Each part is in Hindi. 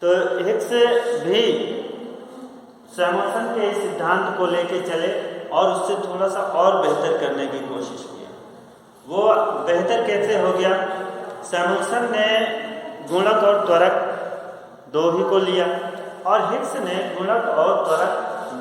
तो हिग्स भी सैमुअलसन के सिद्धांत को लेके चले और उससे थोड़ा सा और बेहतर करने की कोशिश की। वो बेहतर कैसे हो गया? सैमुअलसन ने गुणक और त्वरक दो ही को लिया और हिग्स ने गुणक और त्वरक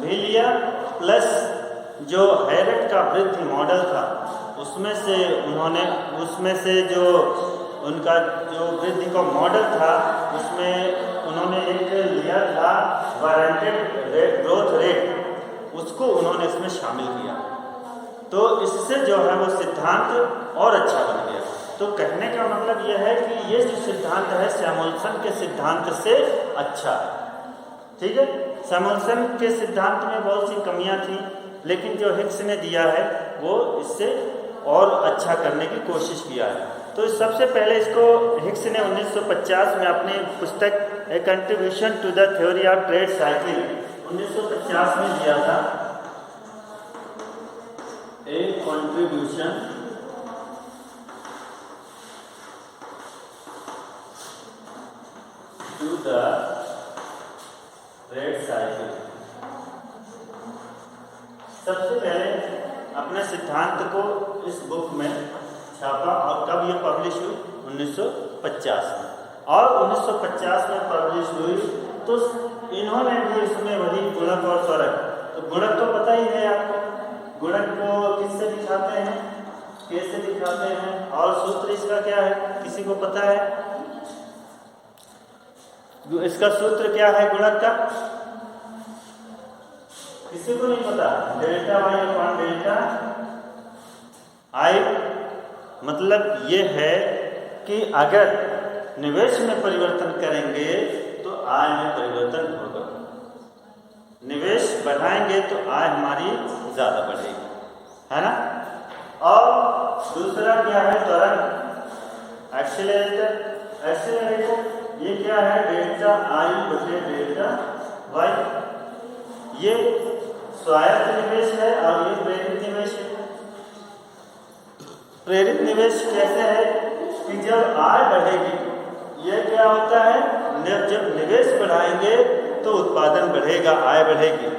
भी लिया, प्लस जो हैरेट का वृद्धि मॉडल था उसमें से जो उनका जो वृद्धि का मॉडल था उसमें उन्होंने एक लिया था वारंटेड ग्रोथ रेट, उसको उन्होंने इसमें शामिल किया। तो इससे जो है वो सिद्धांत और अच्छा बन गया। तो कहने का मतलब यह है कि ये जो सिद्धांत है सैमुअलसन के सिद्धांत से अच्छा है। ठीक है, सैमुअलसन के सिद्धांत में बहुत सी कमियां थी, लेकिन जो हिग्स ने दिया है वो इससे और अच्छा करने की कोशिश किया है। तो सबसे पहले इसको हिग्स ने 1950 में अपनी पुस्तक a contribution to the theory of trade cycle 1950 में दिया था। A contribution to the trade cycle. सबसे पहले अपने सिद्धांत को इस बुक में छापा और कब ये पब्लिश हुई? 1950 में। और 1950 में पब्लिश हुई तो इन्होंने भी इसमें वही गुणक और त्वरक, तो गुणक तो पता ही है आपको, गुणक को किससे दिखाते हैं, कैसे दिखाते हैं, और सूत्र इसका क्या है, किसी को पता है? इसका सूत्र क्या है गुणक का? किसी को नहीं पता? Delta y upon delta i. मतलब ये है कि अगर निवेश में परिवर्तन करेंगे तो आय में परिवर्तन होगा, निवेश बढ़ाएंगे तो आय हमारी ज़्यादा बढ़ेगी, है ना। और दूसरा क्या है? त्वरक, एक्सीलरेटर। एक्सीलरेटर ये क्या है? डेल्टा आई बटे डेल्टा वाई। ये स्वायत्त निवेश है और ये प्रेरित निवेश है। प्रेरित निवेश कैसे है कि जब आय बढ़ेगी, ये क्या होता है, जब निवेश बढ़ाएंगे तो उत्पादन बढ़ेगा, आय बढ़ेगी।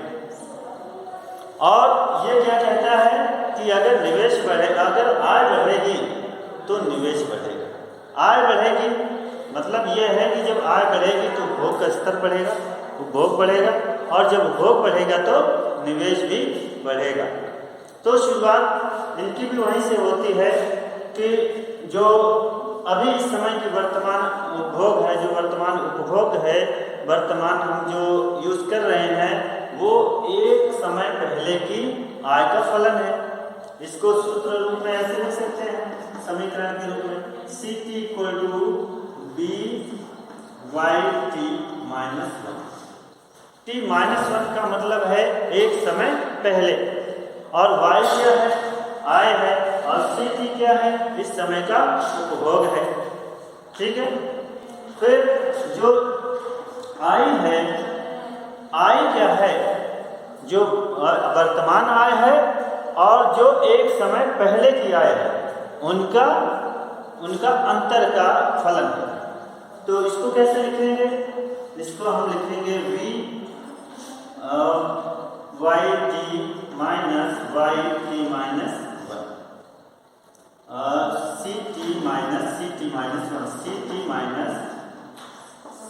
और ये क्या कहता है कि अगर निवेश बढ़ेगा, अगर आय बढ़ेगी तो निवेश बढ़ेगा। आय बढ़ेगी मतलब ये है कि जब आय बढ़ेगी तो भोग का स्तर बढ़ेगा, उपभोग बढ़ेगा, और जब उपभोग बढ़ेगा तो निवेश भी बढ़ेगा। तो शुरुआत इनकी भी वहीं से होती है कि जो अभी इस समय की वर्तमान उपभोग है, जो वर्तमान उपभोग है, वर्तमान हम जो यूज़ कर रहे हैं, वो एक समय पहले की आय का फलन है। इसको सूत्र रूप में ऐसे लिख सकते हैं, समीकरण के रूप में, CT = BYT -1। T-1 का मतलब है एक समय पहले, और Y क्या है? आय है, और CT क्या है? इस समय का उपभोग है। ठीक है, फिर जो आय है, आय क्या है? जो वर्तमान आय है और जो एक समय पहले की आय है, उनका अंतर का फलन है। तो इसको कैसे लिखेंगे? इसको हम लिखेंगे VYT - YT -1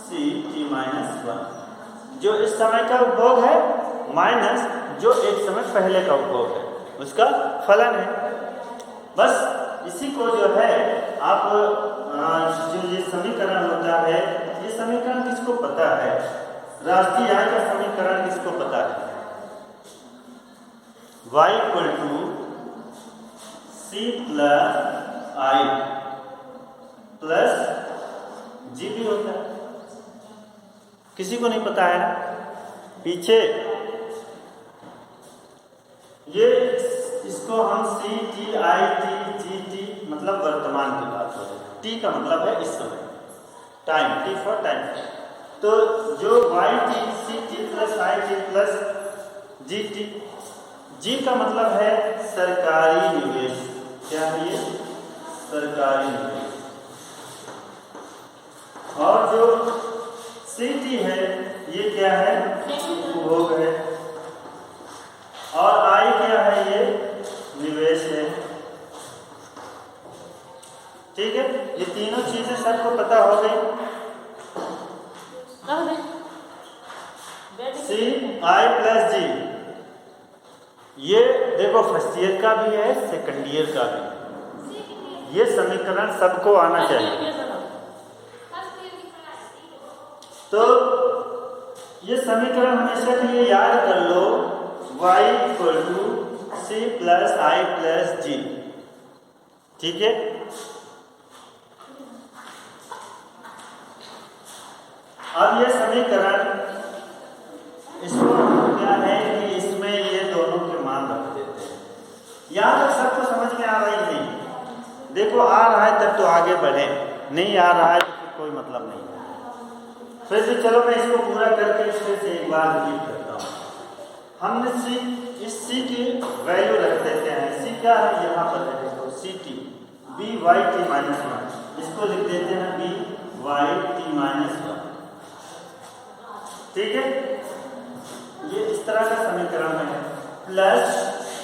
CT -1 जो इस समय का उपभोग है माइनस जो एक समय पहले का उपभोग है, उसका फलन है। बस इसी को जो है आप जो ये समीकरण होता है, ये समीकरण किसको पता है? राष्ट्रीय आय का समीकरण किसको पता है? Y = C + I + G भी होता है। किसी को नहीं पता है? पीछे ये इसको हम CTIT मतलब वर्तमान की बात हो रही है, T का मतलब है इस समय, टाइम, T फॉर टाइम। तो जो YT CT + IT + GT, G का मतलब है सरकारी निवेश। क्या है ये? सरकारी निवेश। और जो CT टी है ये क्या है, उपभोग है, और आई क्या है, ये निवेश है। ठीक है, ये तीनों चीजें सबको पता हो गई। सी आई प्लस जी, ये देखो फर्स्ट ईयर का भी है, सेकंड ईयर का भी। ये समीकरण सबको आना चाहिए। तो ये समीकरण हमेशा के लिए याद कर लो, y equal to C plus I plus G. ठीक है, अब ये समीकरण इसको क्या है कि इसमें ये दोनों के मान रख देते हैं। यहाँ तक सबको समझ में आ रहा है नहीं? देखो आ रहा है तब तो आगे बढ़े, नहीं आ रहा है तो फिर कोई मतलब नहीं है। फिर से चलो मैं इसको पूरा करके फिर से एक बार रिपीट करता हूँ। हमने इस सी की वैल्यू रख देते हैं। सी क्या है, यहाँ पर है देखो c t b y t minus one, इसको लिख देते हैं b y t minus one. ठीक है, ये इस तरह का समीकरण है। प्लस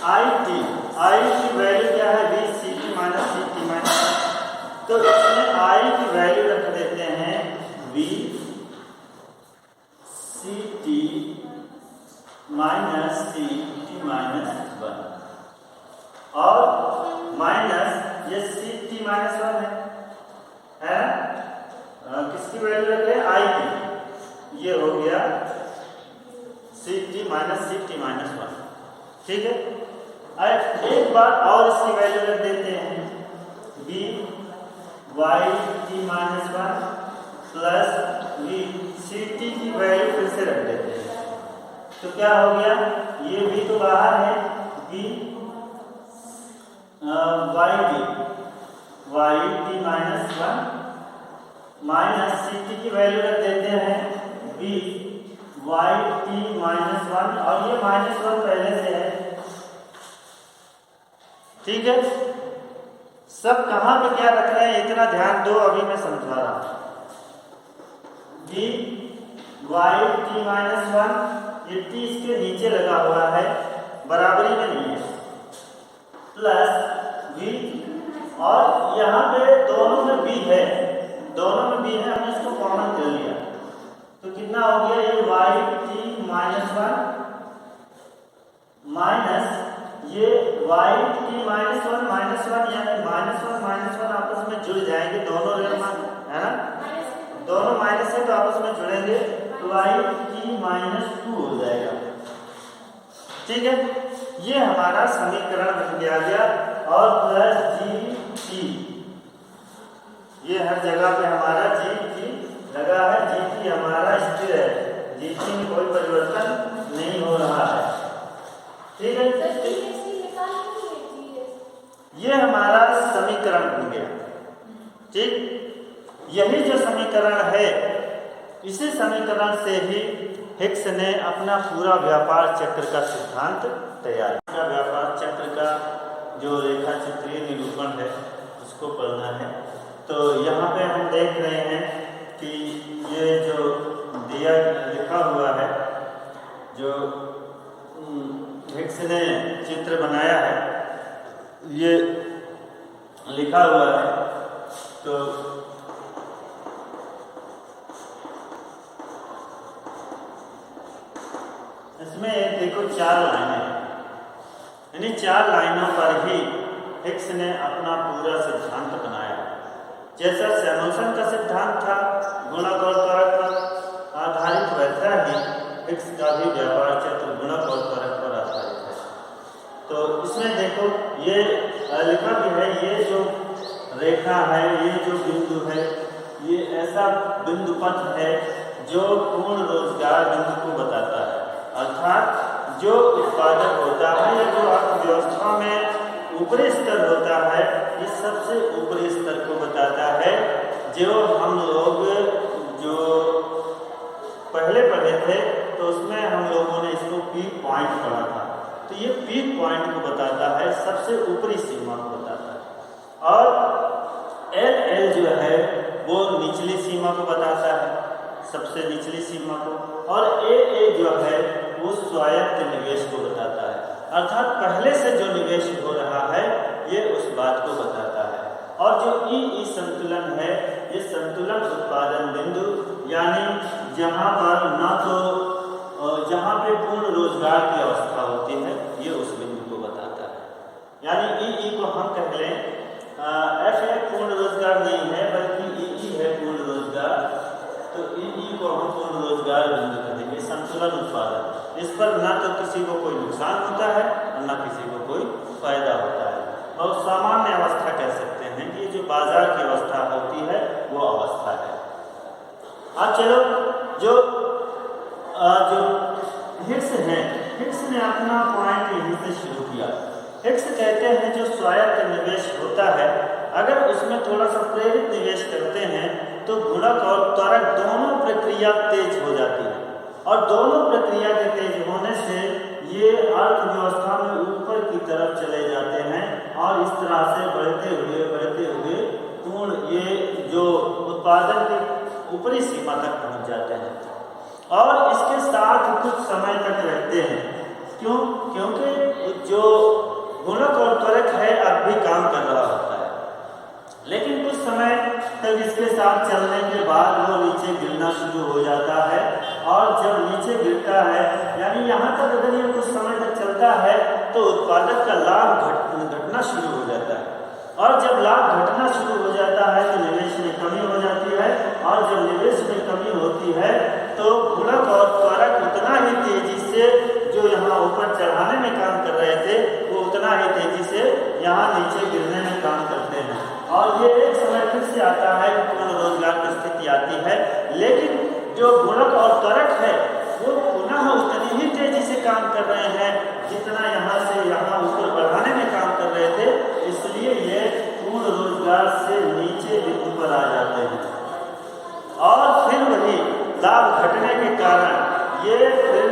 आई टी, आई की वैल्यू क्या है, b c t minus c t minus, तो इसमें आई की वैल्यू रख देते हैं b c t minus c t minus one, और माइनस ये सी टी माइनस वन है ना, किसकी वैल्यू रखे, आई की, ये हो गया सी टी माइनस वन। ठीक है, अब एक बार और इसकी वैल्यू रख देते हैं b y t minus one plus b c t की वैल्यू फिर से रख देते हैं। तो क्या हो गया, ये भी तो बाहर है, b y t minus one minus c t की वैल्यू रख देते हैं b y t minus one, और ये माइनस वन पहले से है। ठीक है, सब कहाँ पे क्या रख रहे हैं इतना ध्यान दो, अभी मैं समझा रहा हूं। B y t minus one, ये टी इसके नीचे लगा हुआ है, बराबरी में नहीं है, प्लस बी, और यहाँ पे दोनों में बी है, दोनों में बी है, हमने इसको कॉमन कर लिया, तो कितना हो गया, ये y t minus one minus ये वाई टी माइनस वन, यानी माइनस वन आपस में जुड़ जाएंगे, दोनों है ना, दोनों माइनस है तो आपस में जुड़ेंगे, तो वाई टी माइनस टू हो जाएगा। ठीक है, ये हमारा समीकरण बन गया, और प्लस जी टी, ये हर जगह पे हमारा जी टी लगा है, जी टी हमारा स्थिर है, जी टी में कोई परिवर्तन नहीं हो रहा है। ठीक है, ये हमारा समीकरण बन गया। ठीक, यही जो समीकरण है, इसी समीकरण से ही हिग्स ने अपना पूरा व्यापार चक्र का सिद्धांत तैयार किया। व्यापार चक्र का जो रेखा चित्रीय निरूपण है उसको पढ़ना है। तो यहाँ पे हम देख रहे हैं कि ये जो दिया लिखा हुआ है, जो हिग्स ने चित्र बनाया है, ये लिखा हुआ है। तो इसमें देखो 4 लाइनें, यानी 4 लाइनों पर ही हिग्स ने अपना पूरा सिद्धांत बनाया। जैसा सैमुअल्सन का सिद्धांत था गुणक और त्वरक पर आधारित, वैसा ही हिग्स का भी व्यापार चक्र गुणक और त्वरक पर आधारित है। तो इसमें देखो ये लिखा भी है, ये जो रेखा है, ये जो बिंदु है, ये ऐसा बिंदु पथ है जो पूर्ण रोजगार बिंदु को बताता है, अर्थात जो उत्पादक होता है या जो अर्थव्यवस्था में ऊपरी स्तर होता है, इस सबसे ऊपरी स्तर को बताता है। जो हम लोग जो पहले पढ़े थे तो उसमें हम लोगों ने इसको पीक पॉइंट पढ़ा था। तो ये पीक पॉइंट को बताता है, सबसे ऊपरी सीमा को बताता है। और एल जो है वो निचली सीमा को बताता है, सबसे निचली सीमा को, और ए जो है वो स्वायत्त निवेश को बताता है, अर्थात पहले से जो निवेश हो रहा है ये उस बात को बताता है। और जो ई संतुलन है, ये संतुलन उत्पादन बिंदु, यानी जहाँ पर ना तो जहाँ पे पूर्ण रोजगार की अवस्था होती है, ये उस बिंदु को बताता है। यानी ई को हम कह लें एफ है पूर्ण रोजगार नहीं है, बल्कि ई है पूर्ण रोजगार, तो ई को हम पूर्ण रोजगार बिंदु कहेंगे। संतुलन उत्पादन, इस पर ना तो किसी को कोई नुकसान होता है और ना किसी को कोई फायदा होता है, और सामान्य अवस्था कह सकते हैं कि जो बाजार की अवस्था होती है वो अवस्था है। अब चलो जो हिक्स है, हिक्स ने अपना पॉइंट यहीं से शुरू किया। हिक्स कहते हैं जो स्वायत्त निवेश होता है, अगर उसमें थोड़ा सा प्रेरित निवेश करते हैं तो गुणक और त्वरक दोनों प्रक्रिया तेज हो जाती है, और दोनों प्रक्रिया के तेज होने से ये अर्थव्यवस्था में ऊपर की तरफ चले जाते हैं, और इस तरह से बढ़ते हुए पूर्ण ये जो उत्पादन की ऊपरी सीमा तक पहुंच जाते हैं, और इसके साथ कुछ समय तक रहते हैं। क्यों? क्योंकि जो गुणक और त्वरक है अब भी काम कर रहा होता है, लेकिन कुछ समय तक इसके साथ चलने के बाद वो नीचे गिरना शुरू हो जाता है, और जब नीचे गिरता है, यानी यहाँ तक अगर ये कुछ समय तक चलता है तो उत्पादक का लाभ घटना शुरू हो जाता है, और जब लाभ घटना शुरू हो जाता है तो निवेश में कमी हो जाती है, और जब निवेश में कमी होती है तो गुणक और त्वरक उतना ही तेजी से जो यहाँ ऊपर चढ़ाने में काम कर रहे थे वो उतना ही तेजी से यहाँ नीचे गिरने में काम करते हैं, और ये एक समय फिर से आता है कि पूर्ण रोजगार की स्थिति आती है, लेकिन जो गुणक और त्वरक है वो पुनः उतनी ही तेजी से काम कर रहे हैं जितना यहाँ से यहाँ ऊपर बढ़ाने में काम कर रहे थे, इसलिए ये पूर्ण रोजगार से नीचे बिंदु पर आ जाते हैं। और फिर वही लाभ घटने के कारण ये फिर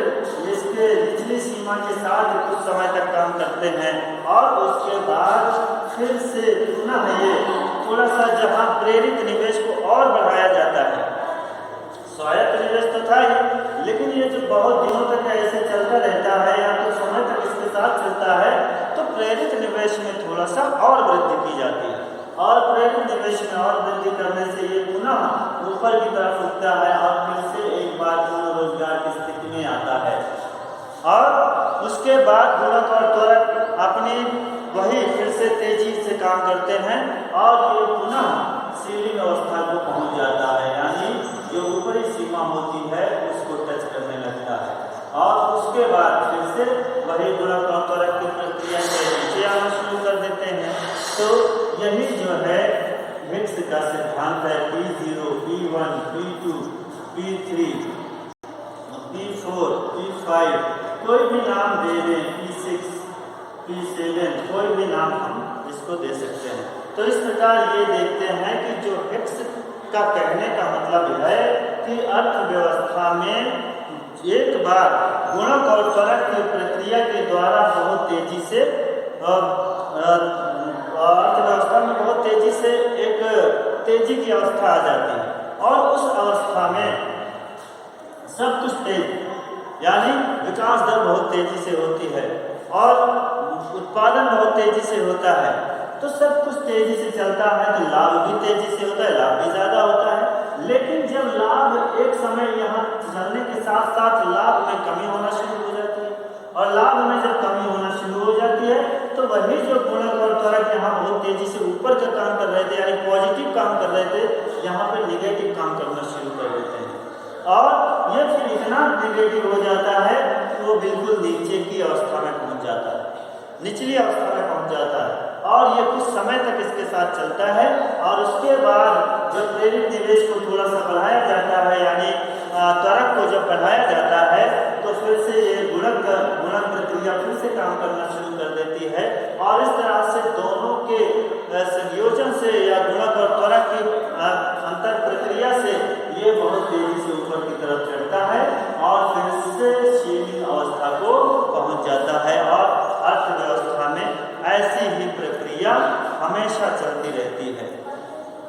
इसके निचली सीमा के साथ कुछ समय तक काम करते हैं, और उसके बाद फिर से पुनः ये थोड़ा सा जहाँ प्रेरित निवेश को और बढ़ाया जाता है, स्वायत्त निवेश तो था ही, लेकिन ये जो बहुत दिनों तक ऐसे चलता रहता है या कुछ समय तक इसके साथ चलता है, तो प्रेरित निवेश में थोड़ा सा और वृद्धि की जाती है, और प्रेरित निवेश में और वृद्धि करने से ये पुनः ऊपर की तरफ उठता है, और फिर से एक बार पूर्ण रोजगार की स्थिति में आता है, और उसके बाद गुणक और त्वरक अपनी वही फिर से तेजी से काम करते हैं, और ये पुनः सीलिंग अवस्था को पहुंच जाता है, यानी जो ऊपरी सीमा होती है उसको टच करने लगता है, और उसके बाद फिर से वही गुणक और त्वरक की प्रक्रिया से नीचे आना शुरू कर देते हैं। तो यही जो है हिक्स का सिद्धांत है, P0, P1, P2, P3, P4, P5, कोई भी नाम दे दें, P6, P7, कोई भी नाम हम इसको दे सकते हैं। तो इस प्रकार ये देखते हैं कि जो हिक्स का कहने का मतलब है कि अर्थव्यवस्था में एक बार गुणक और त्वरक की प्रक्रिया के द्वारा बहुत तेजी से अर्थव्यवस्था में बहुत तेजी से एक तेजी की अवस्था आ जाती है, और उस अवस्था में सब कुछ तेज, यानी विकास दर बहुत तेजी से होती है और उत्पादन बहुत तेजी से होता है, तो सब कुछ तेजी से चलता है, तो लाभ भी तेजी से होता है, लाभ भी ज़्यादा होता है। लेकिन जब लाभ एक समय यहाँ चलने के साथ साथ लाभ में कमी होना शुरू हो जाती है, और लाभ में जब कमी होना शुरू हो जाती है तो वही जो गुणक और त्वरक यहाँ बहुत तेजी से ऊपर का काम कर रहे थे, यानी पॉजिटिव काम कर रहे थे, यहाँ पर निगेटिव काम करना शुरू कर देते हैं, और ये फिर इतना निगेटिव हो जाता है कि वो बिल्कुल नीचे की अवस्था में पहुँच जाता है, निचली अवस्था में पहुँच जाता है, और ये कुछ समय तक इसके साथ चलता है, और उसके बाद जब प्रेरित निवेश को थोड़ा सा बढ़ाया जाता है, यानी त्वरक को जब बढ़ाया जाता है, तो फिर से ये गुणक प्रक्रिया फिर से काम करना शुरू कर देती है, और इस तरह से दोनों के संयोजन से या गुणक और त्वरक की अंतर प्रक्रिया से ये बहुत तेजी से ऊपर की तरफ चढ़ता है, और फिर से सीमित अवस्था को पहुंच जाता है, और अर्थव्यवस्था में ऐसी ही प्रक्रिया हमेशा चलती रहती है।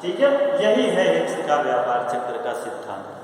ठीक है, यही है हिक्स का व्यापार चक्र का सिद्धांत।